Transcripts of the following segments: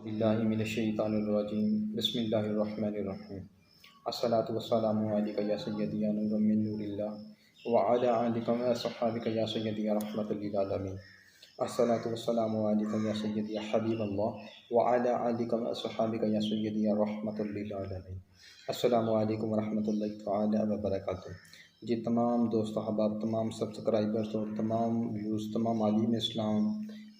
बिस्मिल्लाहिमिनश्शैतानिर्रजीम बिस्मिल्लाहिर्रहमानिर्रहीम अस्सलातु वस्सलामु अलैका या सय्यदी या नूरम मिन नूरिल्लाह व अला आलिका व अस्हाबिका या सय्यदी या रहमतल लिल आलमीन अस्सलातु वस्सलामु अलैका या सय्यदी या हबीबल्लाह व अला आलिका व अस्हाबिका या सय्यदी या रहमतल लिल आलमीन अस्सलामु अलैकुम व रहमतुल्लाहि तआला व बरकातुहू। जी तमाम दोस्त अहबाब, तमाम सब्सक्राइबर्स और तमाम व्यूज़, तमाम आलिम इस्लाम,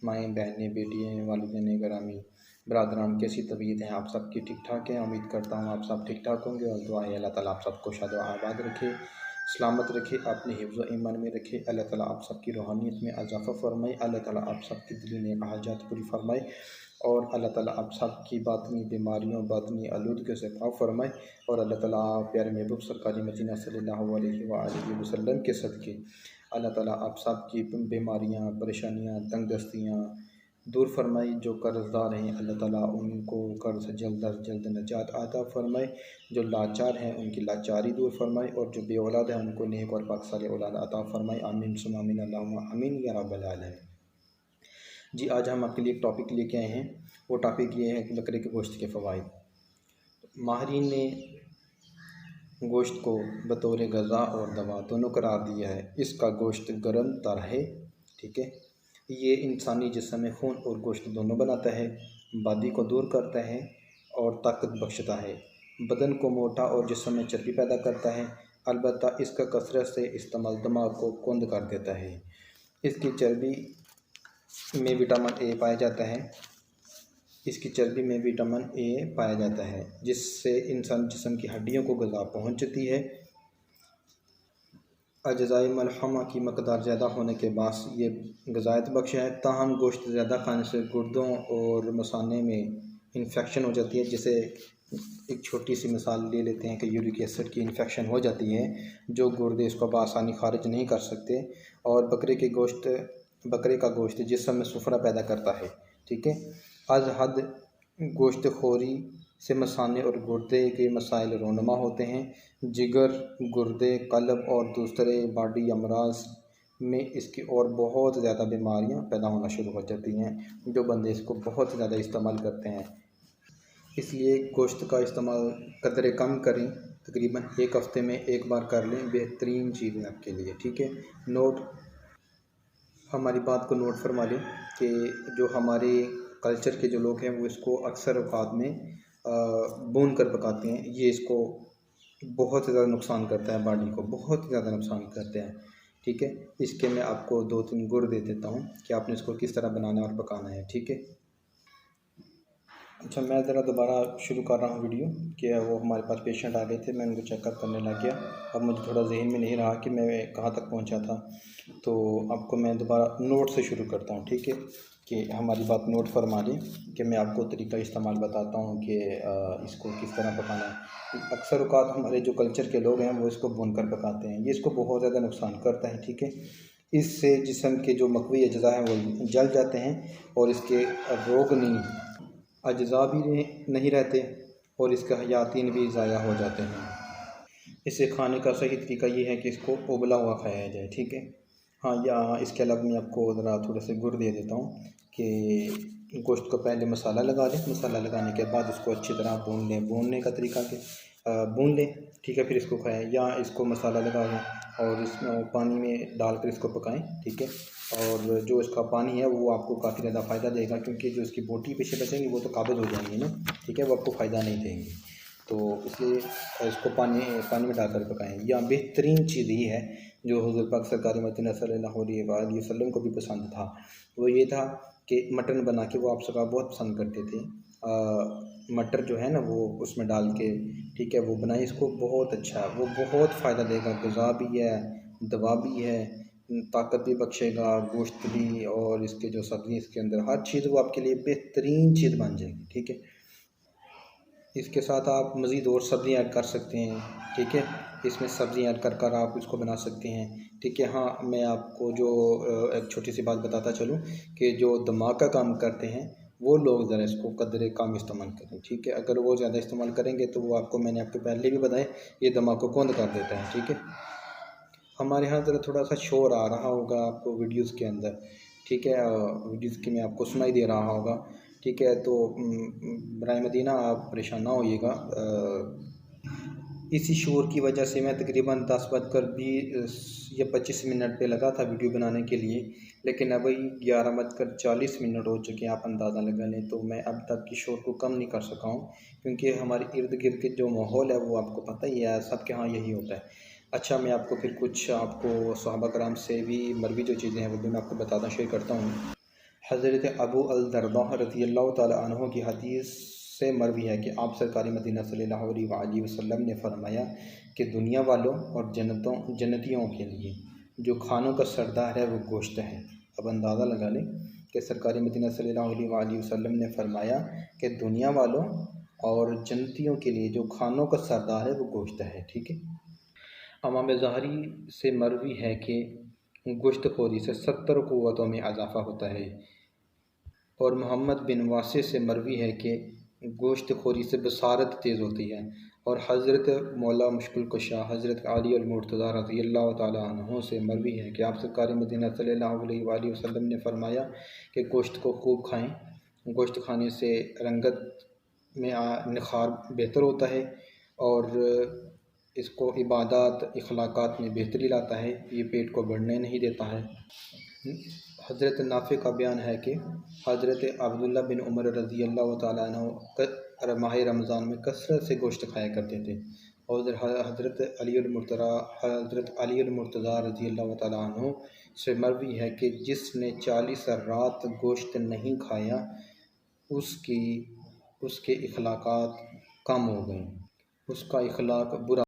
माएँ बहनें, बेटियाँ, वालिदैन गिरामी, बरादरान, कैसी तबीयत है आप सबकी? ठीक ठाक है। उम्मीद करता हूँ आप सब ठीक ठाक होंगे और दुआ है अल्लाह ताला आप सबको शाद आबाद रखे, सलामत रखे, अपने हिफ्ज़ व ईमान में रखे। अल्लाह ताला आप सबकी रूहानियत में इजाफ़ा फ़रमाए। अल्लाह ताला आप सबकी दिली नेक हाजात पूरी फ़रमाए और अल्लाह ताला आप सबकी बातनी बीमारियों, बातनी आलूदगी से पाक फ़रमाए। और अल्लाह ताला प्यारे महबूब सरकारी मदीना सल्लल्लाहु अलैहि वसल्लम के सदक़े अल्लाह ताला आप सबकी बीमारियाँ, परेशानियाँ, तंगदस्तियाँ दूर फरमाई। जो कर्ज़दार हैं अल्लाह ताला उनको कर्ज़ से जल्द अज़ जल्द निजात अता फ़रमाए। जो लाचार हैं उनकी लाचारी दूर फरमाए और जो बे औलाद हैं उनको नेक और पाक साले औलाद अता फ़रमाए। आमीन सुम्मा आमीन, अल्लाहुम्मा आमीन या रब्बल आलमीन। जी आज हम आपके लिए एक टॉपिक लेके आए हैं। वो टॉपिक ये है कि बकरे के गोश्त के फ़वाइद। माहिरीन ने गोश्त को बतौर ग़ज़ा और दवा दोनों करार दिया है। इसका गोश्त गर्म तर है, ठीक है। ये इंसानी जिस्म में खून और गोश्त दोनों बनाता है, बादी को दूर करता है और ताकत बख्शता है, बदन को मोटा और जिस्म में चर्बी पैदा करता है। अलबत्ता इसका कसरत से इस्तेमाल दिमाग को कुंद कर देता है। इसकी चर्बी में विटामिन ए पाया जाता है, जिससे इंसान जिस्म की हड्डियों को ग़िज़ा पहुँचती है। अज़ाए मलहमा की मकदार ज़्यादा होने के बाद ये ग़िज़ायत बख्श है। ताहम गोश्त ज़्यादा खाने से गुर्दों और मसाने में इन्फेक्शन हो जाती है। जिसे एक छोटी सी मिसाल ले लेते हैं कि यूरिक एसिड की इन्फेक्शन हो जाती है, जो गुर्दे इसको बआसानी खारिज नहीं कर सकते। और बकरे का गोश्त जिस्म में सुफरा पैदा करता है, ठीक है। अज़ हद गोश्त खोरी से मसाने और गुर्दे के मसाइल रोनमा होते हैं। जिगर, गुर्दे, कल्ब और दूसरे बॉडी अमराज में इसकी और बहुत ज़्यादा बीमारियां पैदा होना शुरू हो जाती हैं, जो बंदे इसको बहुत ज़्यादा इस्तेमाल करते हैं। इसलिए गोश्त का इस्तेमाल कदरे कम करें, तकरीबन एक हफ़्ते में एक बार कर लें, बेहतरीन चीज़ है आपके लिए, ठीक है। हमारी बात को नोट फरमा लें कि जो हमारे कल्चर के जो लोग हैं वो इसको अक्सर औक़ात में भून कर पकाते हैं। ये इसको बहुत ज़्यादा नुकसान करता है, बॉडी को बहुत ज़्यादा नुकसान करते हैं, ठीक है। इसके मैं आपको 2-3 गुर दे देता हूँ कि आपने इसको किस तरह बनाना और पकाना है, ठीक है। अच्छा, मैं ज़रा दोबारा शुरू कर रहा हूँ वीडियो कि वो हमारे पास पेशेंट आ गए थे, मैं उनको चेकअप करने लग गया। अब मुझे थोड़ा जहन में नहीं रहा कि मैं कहाँ तक पहुँचा था, तो आपको मैं दोबारा नोट से शुरू करता हूँ, ठीक है। कि हमारी बात नोट फरमा लें कि मैं आपको तरीका इस्तेमाल बताता हूँ कि इसको किस तरह पकाना है। अक्सर औक़ात हमारे जो कल्चर के लोग हैं वो इसको भून कर पकाते हैं, ये इसको बहुत ज़्यादा नुकसान करता है, ठीक है। इससे जिस्म के जो मक़वी अज़्ज़ा हैं वो जल जाते हैं और इसके रोगनी अज़्ज़ा भी नहीं रहते और इसके हयातीन भी ज़ाया हो जाते हैं। इसे खाने का सही तरीका ये है कि इसको उबला हुआ खाया जाए, ठीक है। हाँ, या इसके अलावा मैं आपको ज़रा थोड़े से गुड़ दे देता हूँ कि गोश्त को पहले मसाला लगा लें, मसाला लगाने के बाद इसको अच्छी तरह भून लें। भूनने का तरीका कि भून लें, ठीक है, फिर इसको खाएँ, या इसको मसाला लगा लें और इसमें पानी में डालकर इसको पकाएं, ठीक है। और जो इसका पानी है वो आपको काफ़ी ज़्यादा फ़ायदा देगा, क्योंकि जो इसकी बोटी पीछे बचेंगी वो तो काबिज़ हो जाएंगी ना, ठीक है, वो आपको फ़ायदा नहीं देंगी। तो इसलिए इसको पानी में डालकर पकाएं। या बेहतरीन चीज़ ये है जो हुज़ूर पाक सरकार मदीना सल्लल्लाहु अलैहि वसल्लम को भी पसंद था, वो ये था कि मटन बना के वो आप सब बहुत पसंद करते थे। मटर जो है ना वो उसमें डाल के, ठीक है, वो बनाए, इसको बहुत अच्छा, वो बहुत फ़ायदा देगा, ग़िज़ा भी है, दवा भी है, ताकत भी बख्शेगा, गोश्त भी, और इसके जो सब्ज़ी इसके अंदर हर चीज़ वो आपके लिए बेहतरीन चीज़ बन जाएगी, ठीक है। इसके साथ आप मज़ीद और सब्ज़ी ऐड कर सकते हैं, ठीक है। इसमें सब्ज़ी ऐड कर कर आप इसको बना सकते हैं, ठीक है। हाँ, मैं आपको जो एक छोटी सी बात बताता चलूँ कि जो दिमाग का काम करते हैं वो लोग ज़रा इसको कदरे कम इस्तेमाल करें, ठीक है। अगर वो ज़्यादा इस्तेमाल करेंगे तो वो मैंने आपको पहले भी बताया, ये दिमाग को कुंद कर देता है, ठीक है। हमारे यहाँ ज़रा थोड़ा सा शोर आ रहा होगा आपको वीडियोज़ के अंदर, ठीक है, वीडियोज़ की में आपको सुनाई दे रहा होगा, ठीक है। तो बराए मदीना आप परेशान ना होइएगा। इसी शोर की वजह से मैं तकरीबन 10 या 25 मिनट पे लगा था वीडियो बनाने के लिए, लेकिन अभी 11:40 हो चुके हैं, आप अंदाज़ा लगा लें। तो मैं अब तक की शोर को कम नहीं कर सका हूँ, क्योंकि हमारे इर्द गिर्द के जो माहौल है वो आपको पता ही है, सबके यहाँ यही होता है। अच्छा, मैं आपको फिर कुछ आपको सहाबा कराम से भी मरवी जो चीज़ें हैं वो भी मैं आपको बताना शेयर करता हूँ। हज़रत अबू अल दरदा रज़ी अल्लाह ताला अन्हु की हदीस से मरवी है कि आप सरकारी मदीना सल्लल्लाहु अलैहि वसल्लम ने फरमाया कि दुनिया वालों और जन्नतियों के लिए जो खानों का सरदार है वो गोश्त है। अब अंदाज़ा लगा लें कि सरकारी मदीना सल्लल्लाहु अलैहि वसल्लम ने फरमाया कि दुनिया वालों और जन्नतियों के लिए जो खानों का सरदार है वो गोश्त है। ठीक है। इमाम ज़हरी से मरवी है कि गोश्त खोरी से 70 क़ुव्वतों में इजाफ़ा होता है। और मोहम्मद बिन वासे से मरवी है कि गोश्त खोरी से बसारत तेज़ होती है। और हज़रत मौला मुश्किल कुशा हज़रत अली अल मुर्तज़ा रज़ी अल्लाह ताला अन्हु से मरवी है कि आप सरकार मदीना सल्लल्लाहु अलैहि वसल्लम ने फरमाया कि गोश्त को खूब खाएँ। गोश्त खाने से रंगत में निखार बेहतर होता है और इसको इबादत इखलाक़ात में बेहतरी लाता है। ये पेट को बढ़ने नहीं देता है। हज़रत नाफ़े का बयान है कि हज़रत अब्दुल्ला बिन उमर रज़ी अल्लाह ताला अन्हु माह रमज़ान में कसरत से गोश्त खाया करते थे। और हज़रत अली अल मुर्तज़ा रज़ी अल्लाह ताला अन्हु से मरवी है कि जिसने 40 रात गोश्त नहीं खाया उसके इखलाक़ात कम हो गए, उसका इखलाक़ बुरा